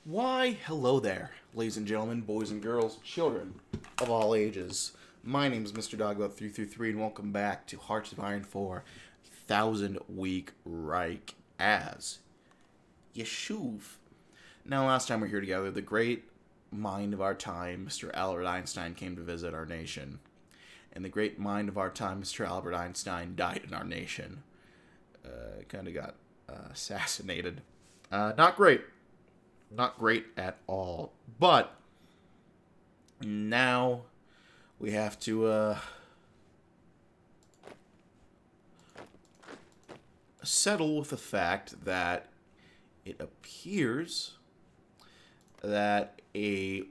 Why, hello there, ladies and gentlemen, boys and girls, children of all ages. My name is Mr. Doggo333, and welcome back to Hearts of Iron 4, 1000-Week Reich as Yeshuv. Now, last time we were here together, the great mind of our time, Mr. Albert Einstein, came to visit our nation. And the great mind of our time, Mr. Albert Einstein, died in our nation. Kind of got assassinated. Not great. Not great at all. But now we have to settle with the fact that it appears that a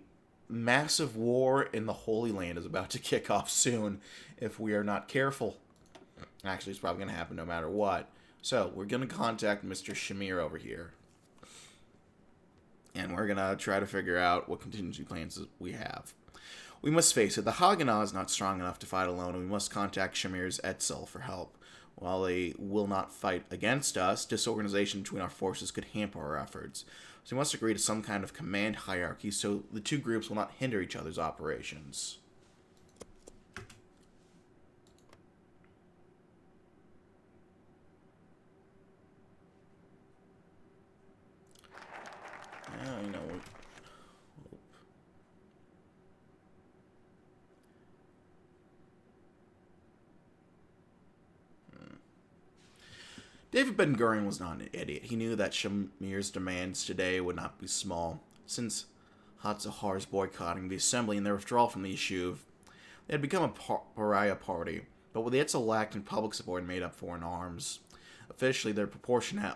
massive war in the Holy Land is about to kick off soon if we are not careful. Actually, it's probably going to happen no matter what. So, we're going to contact Mr. Shamir over here. And we're going to try to figure out what contingency plans we have. We must face it, the Haganah is not strong enough to fight alone, and we must contact Shamir's Etzel for help. While they will not fight against us, disorganization between our forces could hamper our efforts. So we must agree to some kind of command hierarchy so the two groups will not hinder each other's operations. Yeah, you know. David Ben-Gurion was not an idiot. He knew that Shamir's demands today would not be small. Since Hatzahar's boycotting the assembly and their withdrawal from the Yeshuv, they had become a pariah party, but what the Etzel lacked in public support and made up for in arms. Officially, their proportionally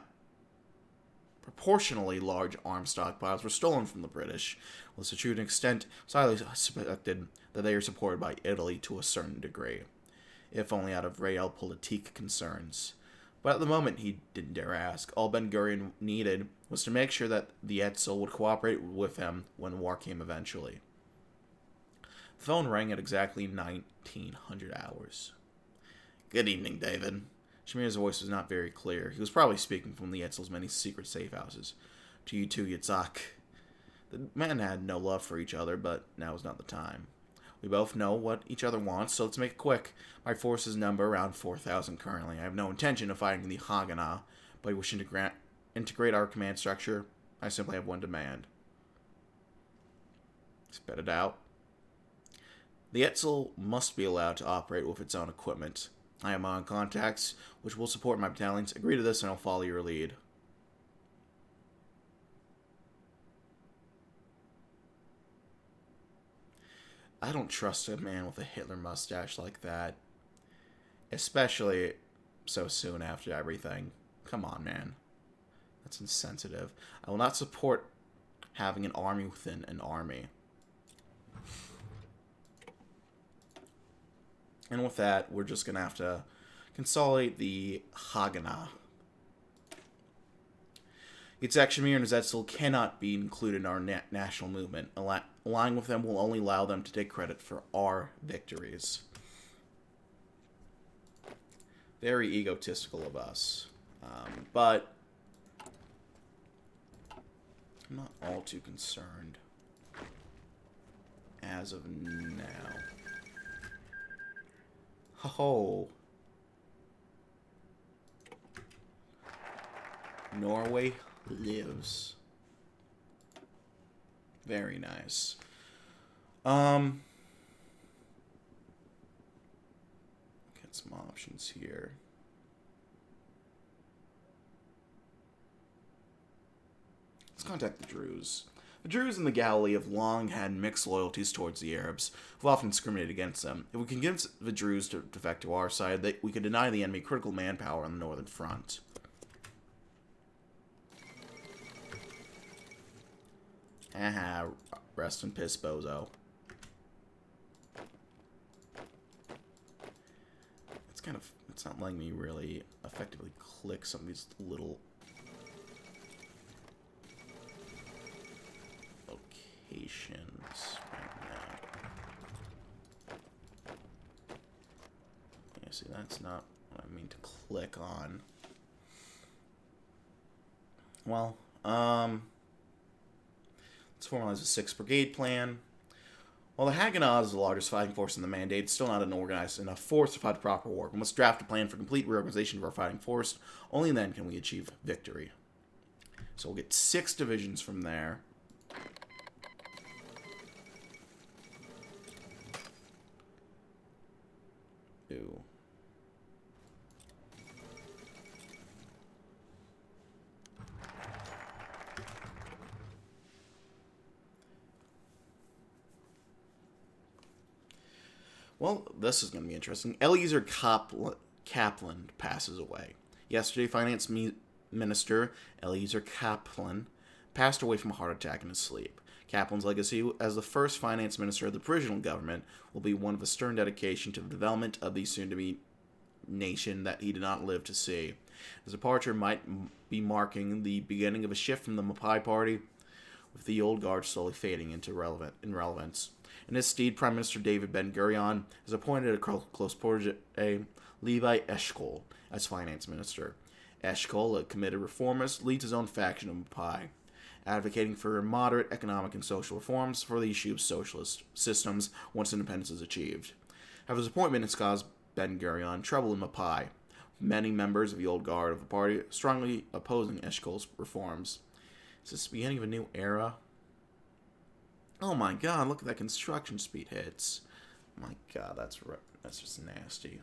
large arms stockpiles were stolen from the British, was to an extent highly suspected that they were supported by Italy to a certain degree, if only out of realpolitik concerns. But at the moment, he didn't dare ask. All Ben-Gurion needed was to make sure that the Etzel would cooperate with him when war came eventually. The phone rang at exactly 1900 hours. Good evening, David. Shamir's voice was not very clear. He was probably speaking from the Etzel's many secret safe houses. To you too, Yitzhak. The men had no love for each other, but now is not the time. We both know what each other wants, so let's make it quick. My forces number around 4,000 currently. I have no intention of fighting the Haganah, but wishing to integrate our command structure, I simply have one demand. Spit it out. The Etzel must be allowed to operate with its own equipment. I have my own contacts, which will support my battalions. Agree to this and I'll follow your lead. I don't trust a man with a Hitler mustache like that. Especially so soon after everything. Come on, man. That's insensitive. I will not support having an army within an army. And with that, we're just going to have to consolidate the Haganah. Yitzhak Shamir and his Etzel cannot be included in our national movement. Aligning with them will only allow them to take credit for our victories. Very egotistical of us. But I'm not all too concerned as of now. Ho! Norway lives. Very nice. Get some options here. Let's contact the Druze. The Druze in the Galilee have long had mixed loyalties towards the Arabs, who often discriminated against them. If we can convince the Druze to defect to our side, we could deny the enemy critical manpower on the northern front. Haha, rest in piss, bozo. It's not letting me really effectively click some of these little locations right now. Yeah, see, that's not what I mean to click on. Well, Let's formalize a 6th Brigade plan. While the Haganah is the largest fighting force in the Mandate, it's still not an organized enough force to fight proper war. We must draft a plan for complete reorganization of our fighting force. Only then can we achieve victory. So we'll get 6 divisions from there. Ooh. Well, this is going to be interesting. Eliezer Kaplan passes away. Yesterday, Finance Minister Eliezer Kaplan passed away from a heart attack in his sleep. Kaplan's legacy as the first finance minister of the provisional government will be one of a stern dedication to the development of the soon-to-be nation that he did not live to see. His departure might be marking the beginning of a shift from the Mapai party, with the old guard slowly fading into irrelevance. In his stead, Prime Minister David Ben-Gurion has appointed a close protege, Levi Eshkol, as finance minister. Eshkol, a committed reformist, leads his own faction of Mapai, advocating for moderate economic and social reforms for the issue of socialist systems once independence is achieved. However, his appointment has caused Ben-Gurion trouble in Mapai, many members of the old guard of the party strongly opposing Eshkol's reforms. Is this the beginning of a new era? Oh my god, look at that construction speed hits. My god, that's just nasty.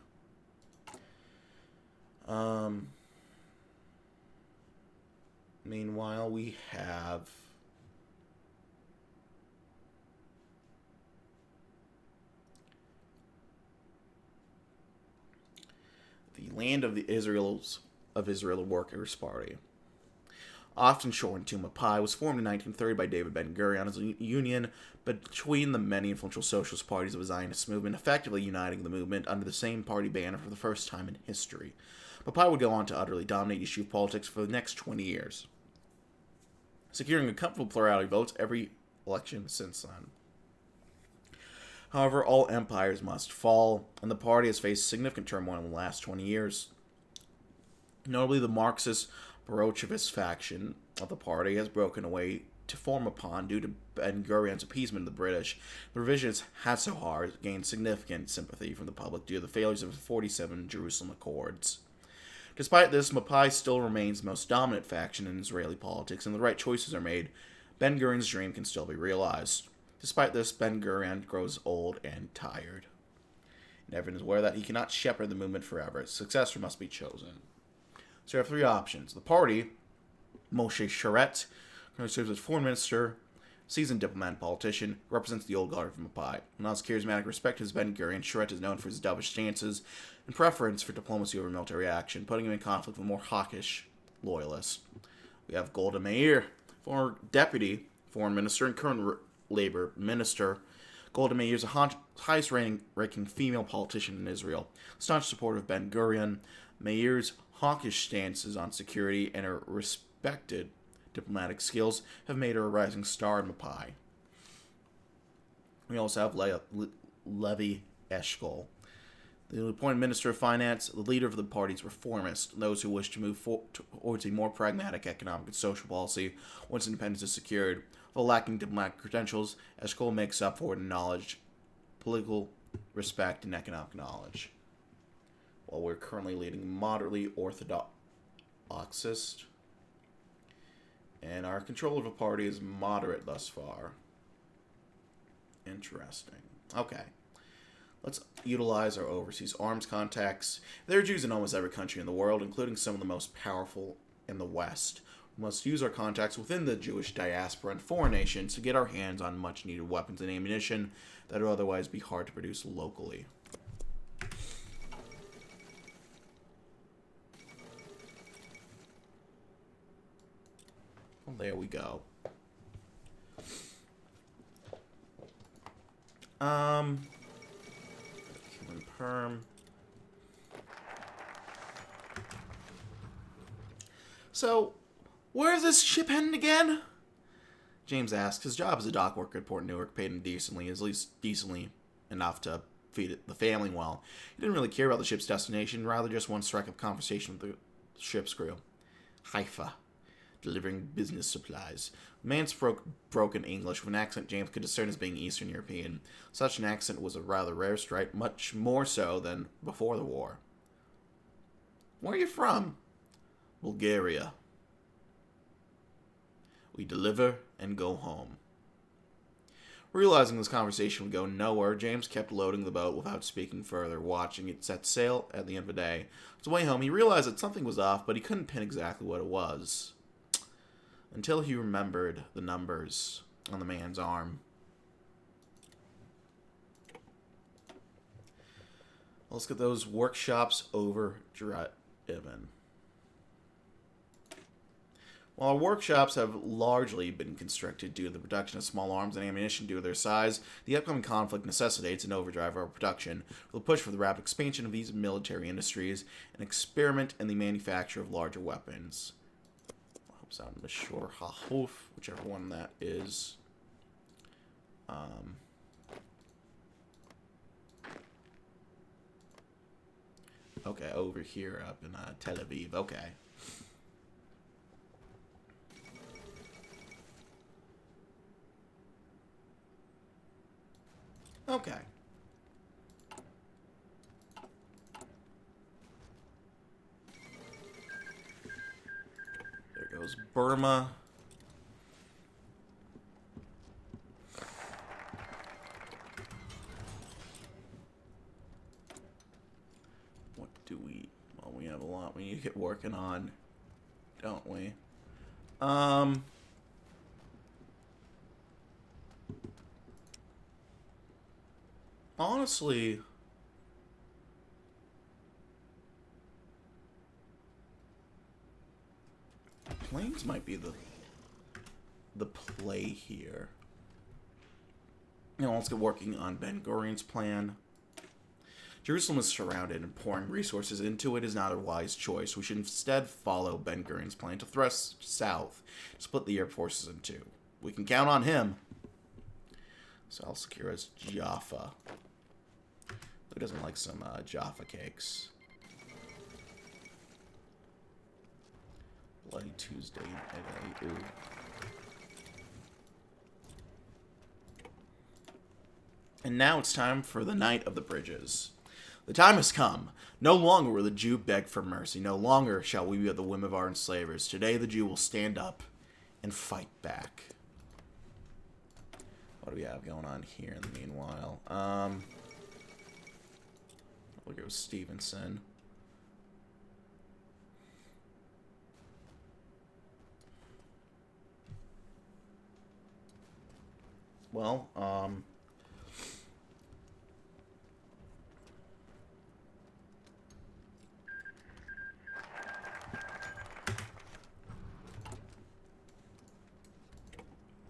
Meanwhile, we have the land of the Israel Workers' Party. Often shortened to Mapai, was formed in 1930 by David Ben-Gurion as a union between the many influential socialist parties of the Zionist movement, effectively uniting the movement under the same party banner for the first time in history. Mapai would go on to utterly dominate issue of politics for the next 20 years, securing a comfortable plurality of votes every election since then. However, all empires must fall, and the party has faced significant turmoil in the last 20 years. Notably, the Marxist Bolshevist faction of the party has broken away to form upon due to Ben-Gurion's appeasement of the British. The revisionists Hatzohar gained significant sympathy from the public due to the failures of the 47 Jerusalem Accords. Despite this, Mapai still remains the most dominant faction in Israeli politics, and the right choices are made, Ben-Gurion's dream can still be realized. Despite this, Ben-Gurion grows old and tired, and everyone is aware that he cannot shepherd the movement forever. His successor must be chosen. So you have 3 options. The party, Moshe Sharet, who serves as foreign minister, seasoned diplomat and politician, represents the old guard of Mapai. In all his charismatic respect as Ben-Gurion, Sharet is known for his dovish stances and preference for diplomacy over military action, putting him in conflict with more hawkish loyalists. We have Golda Meir, former deputy foreign minister and current labor minister. Golda Meir is the highest-ranking female politician in Israel. Staunch supporter of Ben-Gurion, Meir's hawkish stances on security and her respected diplomatic skills have made her a rising star in Mapai. We also have Levi Eshkol, the appointed Minister of Finance, the leader of the party's reformists, those who wish to move towards a more pragmatic economic and social policy once independence is secured. While lacking diplomatic credentials, Eshkol makes up for it in knowledge, political respect, and economic knowledge. While we're currently leading moderately orthodoxist, and our control of the party is moderate thus far. Interesting. Okay. Let's utilize our overseas arms contacts. There are Jews in almost every country in the world, including some of the most powerful in the West. We must use our contacts within the Jewish diaspora and foreign nations to get our hands on much-needed weapons and ammunition that would otherwise be hard to produce locally. Well, there we go. Perm. So, where's this ship heading again? James asks. His job as a dock worker at Port Newark paid him decently, at least decently enough to feed the family well. He didn't really care about the ship's destination, rather just wanted to strike up conversation with the ship's crew. Haifa. delivering business supplies. The man spoke broken English with an accent James could discern as being Eastern European. Such an accent was a rather rare stripe, much more so than before the war. Where are you from? Bulgaria. We deliver and go home. Realizing this conversation would go nowhere, James kept loading the boat without speaking further, watching it set sail at the end of the day. On his way home, he realized that something was off, but he couldn't pin exactly what it was. Until he remembered the numbers on the man's arm. Let's get those workshops overdriven. While our workshops have largely been constricted due to the production of small arms and ammunition due to their size, the upcoming conflict necessitates an overdrive of our production. We'll push for the rapid expansion of these military industries and experiment in the manufacture of larger weapons. I hope it's on Mishor Hahuf, whichever one that is. Okay, over here up in Tel Aviv. Okay. Okay. There goes Burma. What do we... Well, we have a lot we need to get working on, don't we? Honestly, planes might be the play here. You know, let's get working on Ben-Gurion's plan. Jerusalem is surrounded, and pouring resources into it is not a wise choice. We should instead follow Ben-Gurion's plan to thrust south, split the air forces in two. We can count on him. So I'll secure as Jaffa. Who doesn't like some Jaffa cakes? Bloody Tuesday in Italy. Ooh. And now it's time for the Night of the Bridges. The time has come. No longer will the Jew beg for mercy. No longer shall we be at the whim of our enslavers. Today the Jew will stand up and fight back. What do we have going on here in the meanwhile? We'll go Stevenson. Well,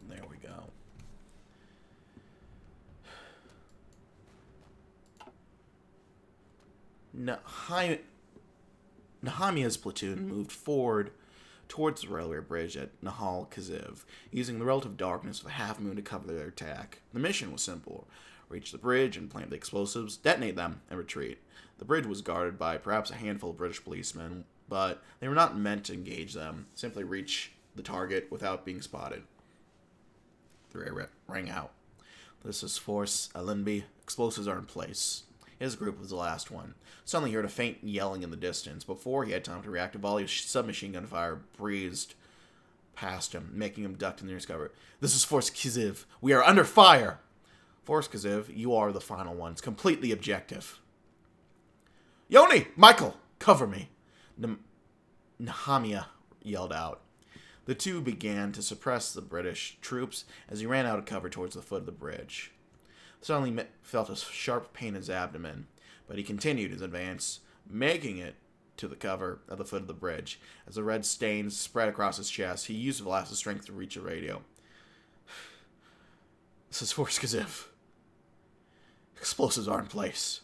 there we go. Nehemiah's platoon moved forward towards the railway bridge at Nahal Kaziv, using the relative darkness of a half moon to cover their attack. The mission was simple. Reach the bridge and plant the explosives, detonate them, and retreat. The bridge was guarded by perhaps a handful of British policemen, but they were not meant to engage them, simply reach the target without being spotted. The ray rang out. This is Force Allenby. Explosives are in place. His group was the last one. Suddenly he heard a faint yelling in the distance. Before he had time to react, a volley of submachine gun fire breezed past him, making him duck to the nearest cover. This is Force Kaziv. We are under fire! Force Kaziv, you are the final ones. Complete the objective. Yoni! Michael! Cover me! Nehemiah yelled out. The two began to suppress the British troops as he ran out of cover towards the foot of the bridge. Suddenly felt a sharp pain in his abdomen, but he continued his advance, making it to the cover at the foot of the bridge. As the red stains spread across his chest, he used Velas's strength to reach a radio. This is Force Kaziv. Explosives are in place.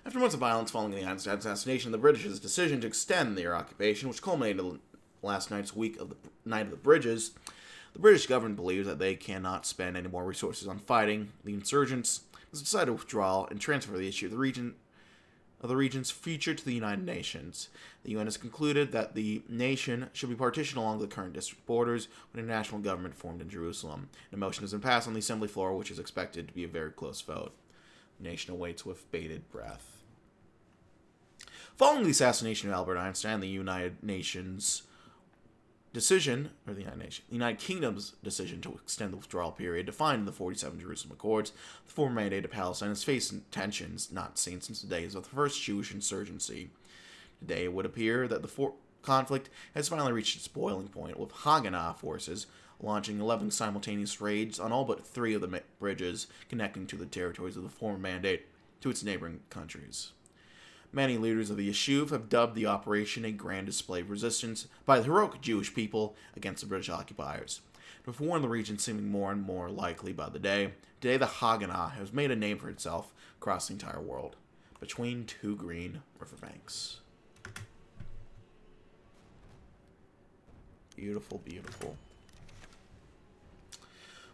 After months of violence following the Einstein assassination, the British's decision to extend their occupation, which culminated last night's week of the Night of the Bridges, the British government believes that they cannot spend any more resources on fighting the insurgents. has decided to withdraw and transfer the issue of the region's future to the United Nations. The UN has concluded that the nation should be partitioned along the current district borders with a national government formed in Jerusalem. A motion has been passed on the assembly floor, which is expected to be a very close vote. The nation awaits with bated breath. Following the assassination of Albert Einstein, the United Kingdom's decision to extend the withdrawal period defined in the 47 Jerusalem Accords, the former Mandate of Palestine has faced tensions not seen since the days of the first Jewish insurgency. Today, it would appear that the conflict has finally reached its boiling point, with Haganah forces launching 11 simultaneous raids on all but 3 of the bridges connecting to the territories of the former Mandate to its neighboring countries. Many leaders of the Yishuv have dubbed the operation a grand display of resistance by the heroic Jewish people against the British occupiers. With war in the region seeming more and more likely by the day, today the Haganah has made a name for itself across the entire world, between 2 green riverbanks. Beautiful, beautiful.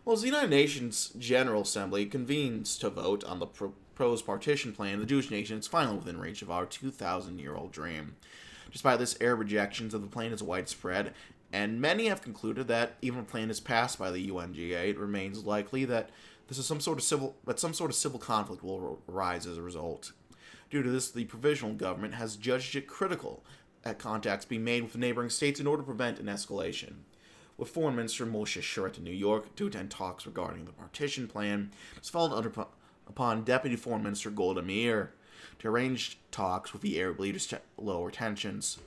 Well, as the United Nations General Assembly convenes to vote on the proposed partition plan, the Jewish nation is finally within reach of our 2,000-year-old dream. Despite this, Arab rejections of the plan is widespread, and many have concluded that even if the plan is passed by the UNGA, it remains likely that some sort of civil conflict will arise as a result. Due to this, the provisional government has judged it critical that contacts be made with the neighboring states in order to prevent an escalation. With Foreign Minister Moshe Sharett in New York to attend talks regarding the partition plan, it's followed upon Deputy Foreign Minister Golda Meir to arrange talks with the Arab leaders to lower tensions.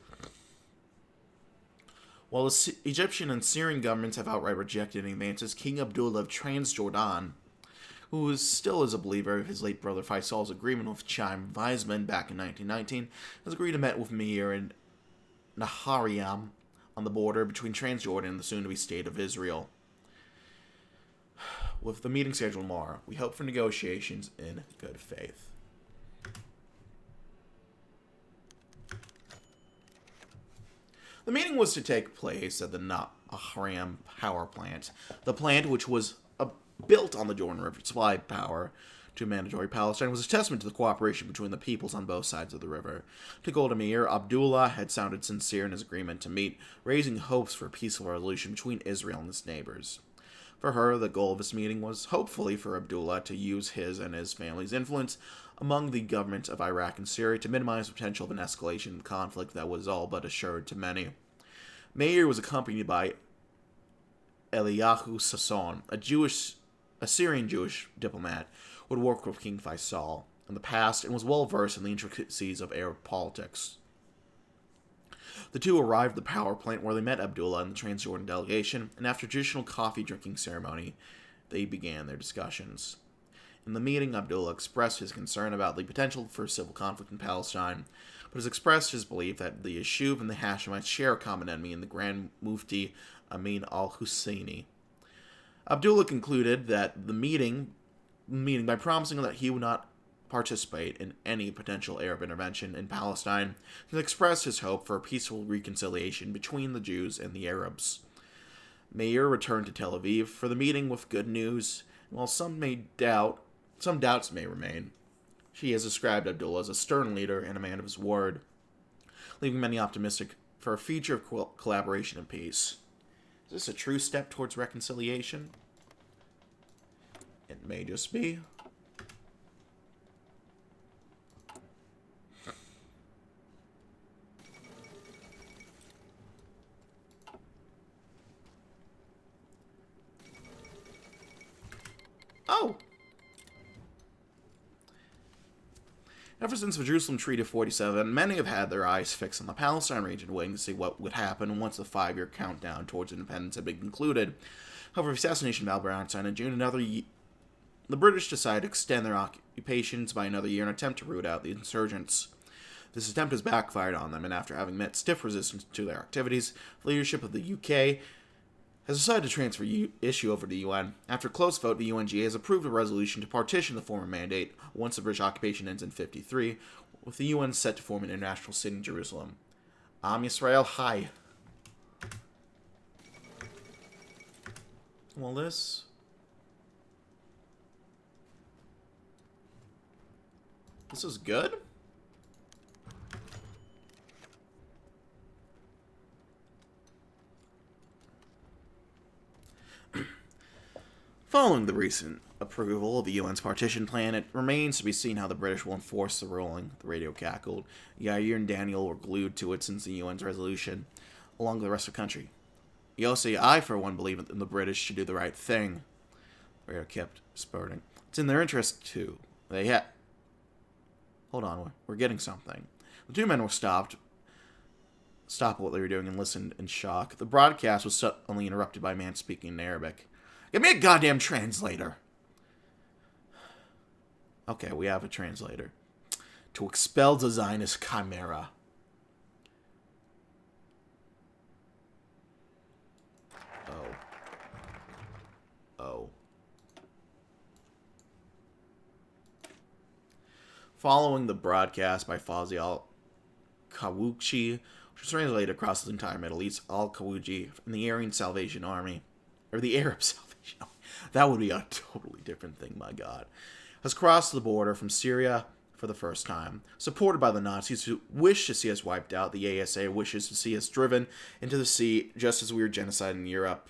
While the Egyptian and Syrian governments have outright rejected any advances, King Abdullah of Transjordan, who still is a believer of his late brother Faisal's agreement with Chaim Weizmann back in 1919, has agreed to meet with Meir in Nahariam on the border between Transjordan and the soon-to-be State of Israel. With the meeting scheduled tomorrow, we hope for negotiations in good faith. The meeting was to take place at the Nahariam power plant. The plant, which was built on the Jordan River to supply power to mandatory Palestine, was a testament to the cooperation between the peoples on both sides of the river. To Golda Meir, Abdullah had sounded sincere in his agreement to meet, raising hopes for a peaceful resolution between Israel and its neighbors. For her, the goal of this meeting was, hopefully for Abdullah, to use his and his family's influence among the governments of Iraq and Syria to minimize the potential of an escalation in the conflict that was all but assured to many. Meir was accompanied by Eliyahu Sasson, a Syrian Jewish diplomat who had worked with King Faisal in the past and was well versed in the intricacies of Arab politics. The two arrived at the power plant where they met Abdullah and the Transjordan delegation, and after a traditional coffee-drinking ceremony, they began their discussions. In the meeting, Abdullah expressed his concern about the potential for civil conflict in Palestine, but has expressed his belief that the Yishuv and the Hashemites share a common enemy in the Grand Mufti Amin al-Husseini. Abdullah concluded that the meeting by promising that he would not participate in any potential Arab intervention in Palestine, and expressed his hope for a peaceful reconciliation between the Jews and the Arabs. Meir returned to Tel Aviv for the meeting with good news, and while some doubts may remain, she has described Abdullah as a stern leader and a man of his word, leaving many optimistic for a future of collaboration and peace. Is this a true step towards reconciliation? It may just be. Oh! Ever since the Jerusalem Treaty of 47, many have had their eyes fixed on the Palestine region, waiting to see what would happen once the 5-year countdown towards independence had been concluded. However, the assassination of Albert Einstein in June, the British decided to extend their occupations by another year in an attempt to root out the insurgents. This attempt has backfired on them, and after having met stiff resistance to their activities, the leadership of the UK has decided to transfer the issue over to the UN. After a close vote, the UNGA has approved a resolution to partition the former mandate once the British occupation ends in 1953, with the UN set to form an international city in Jerusalem. Am Yisrael Chai. Well, this This is good? Following the recent approval of the UN's partition plan, it remains to be seen how the British will enforce the ruling, the radio cackled. Yair and Daniel were glued to it since the UN's resolution, along with the rest of the country. Yossi, I for one believe that the British should do the right thing. The radio kept spurting. It's in their interest too. They had... Hold on, we're getting something. The two men were stopped what they were doing and listened in shock. The broadcast was suddenly interrupted by a man speaking in Arabic. Give me a goddamn translator. Okay, we have a translator. To expel the Zionist chimera. Oh. Following the broadcast by Fawzi al-Kawuchi, which was translated across the entire Middle East, al-Kawuchi from the Aryan Salvation Army, or the Arab Salvation Army, that would be a totally different thing, my God, has crossed the border from Syria for the first time. Supported by the Nazis who wish to see us wiped out, the ASA wishes to see us driven into the sea just as we were genocided in Europe.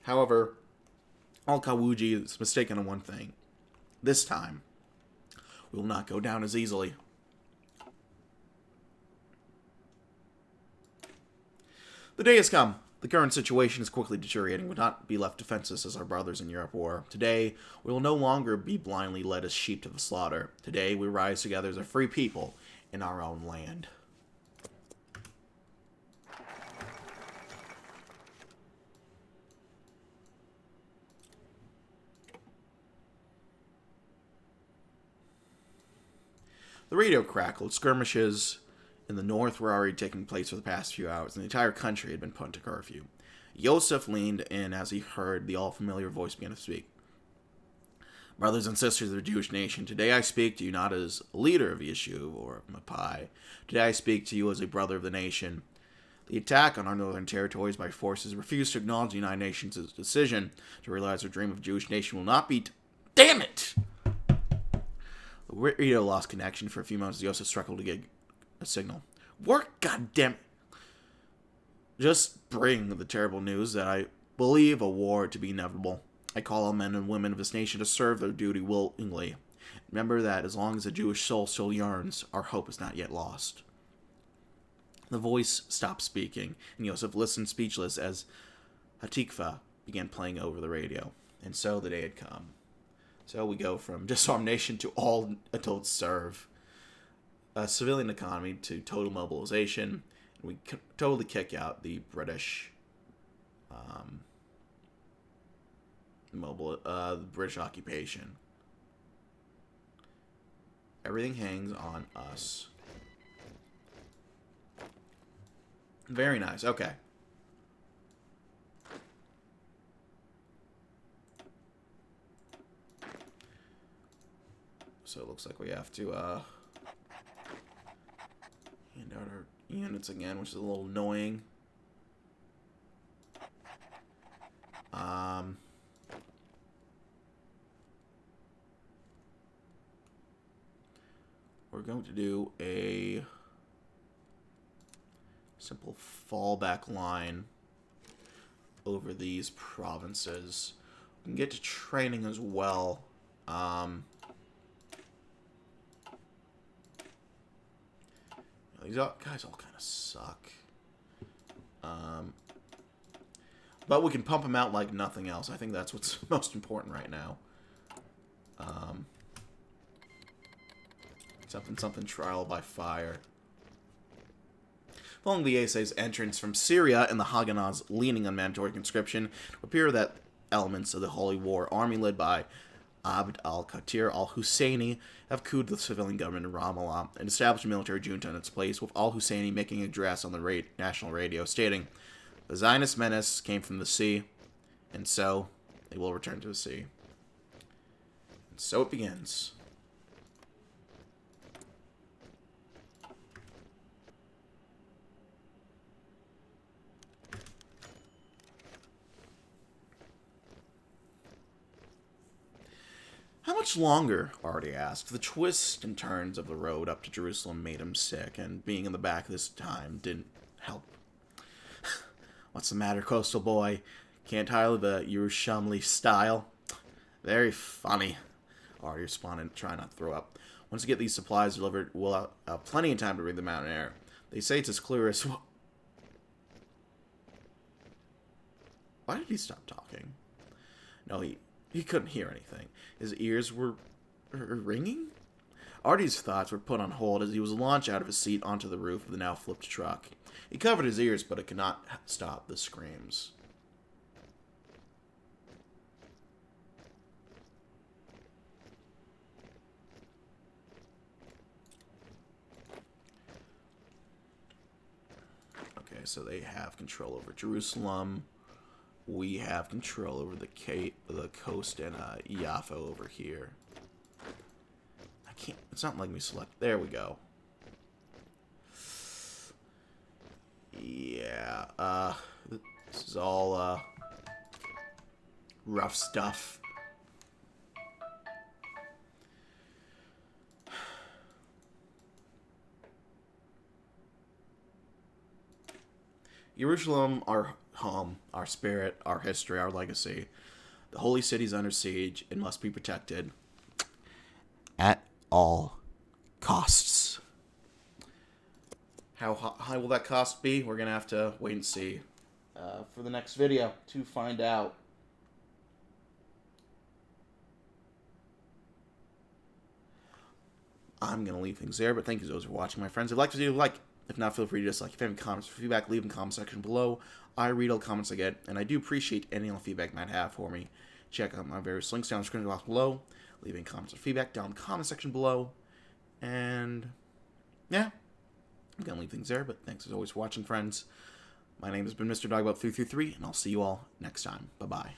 However, al-Kawuchi is mistaken on one thing. This time, we will not go down as easily. The day has come. The current situation is quickly deteriorating. We will not be left defenseless as our brothers in Europe were. Today, we will no longer be blindly led as sheep to the slaughter. Today, we rise together as a free people in our own land. The radio crackled. Skirmishes in the north were already taking place for the past few hours, and the entire country had been put into curfew. Yosef leaned in as he heard the all-familiar voice begin to speak. Brothers and sisters of the Jewish nation, today I speak to you not as a leader of Yeshuv or Mapai. Today I speak to you as a brother of the nation. The attack on our northern territories by forces refused to acknowledge the United Nations' decision to realize their dream of Jewish nation will not be... Damn it! The radio lost connection for a few moments. Yosef struggled to get a signal. Work, goddamn it! Just bring the terrible news that I believe a war to be inevitable. I call all men and women of this nation to serve their duty willingly. Remember that as long as the Jewish soul still yearns, our hope is not yet lost. The voice stopped speaking, and Yosef listened speechless as Hatikva began playing over the radio. And so the day had come. So we go from disarmed nation to all adults serve, a civilian economy to total mobilization. We totally kick out the British, the British occupation. Everything hangs on us. Very nice. Okay. So it looks like we have to hand out our units again, which is a little annoying. We're going to do a simple fallback line over these provinces. We can get to training as well. These guys all kind of suck. But we can pump them out like nothing else. I think that's what's most important right now. Something trial by fire. Following the ASA's entrance from Syria and the Haganah's leaning on mandatory conscription, it would appear that elements of the Holy War Army led by Abd al-Qadir al-Husseini have couped the civilian government in Ramallah and established a military junta in its place, with al-Husseini making an address on the national radio stating, "The Zionist menace came from the sea, and so they will return to the sea." And so it begins. How much longer? Artie asked. The twists and turns of the road up to Jerusalem made him sick, and being in the back this time didn't help. What's the matter, coastal boy? Can't hire the Yerushalmi style? Very funny, Artie responded, trying not to throw up. Once you get these supplies delivered, we'll have plenty of time to read the mountain air. They say it's as clear as... Why did he stop talking? No, he couldn't hear anything. His ears were ringing? Artie's thoughts were put on hold as he was launched out of his seat onto the roof of the now flipped truck. He covered his ears, but it could not stop the screams. Okay, so they have control over Jerusalem. We have control over the coast and Jaffa over here. I can't. It's not letting me select. There we go. Yeah. This is all rough stuff. Jerusalem, our home, our spirit, our history, our legacy. The holy city is under siege. It must be protected at all costs. How high will that cost be? We're going to have to wait and see for the next video to find out. I'm going to leave things there, but thank you those for watching, my friends. If you'd like to do, like. If not, feel free to dislike. If you have any comments or feedback, leave in the comment section below. I read all the comments I get, and I do appreciate any feedback you might have for me. Check out my various links down in the screen box below. Leave any comments or feedback down in the comment section below. And, yeah. I'm going to leave things there, but thanks as always for watching, friends. My name has been Mr. Dogbout333, and I'll see you all next time. Bye-bye.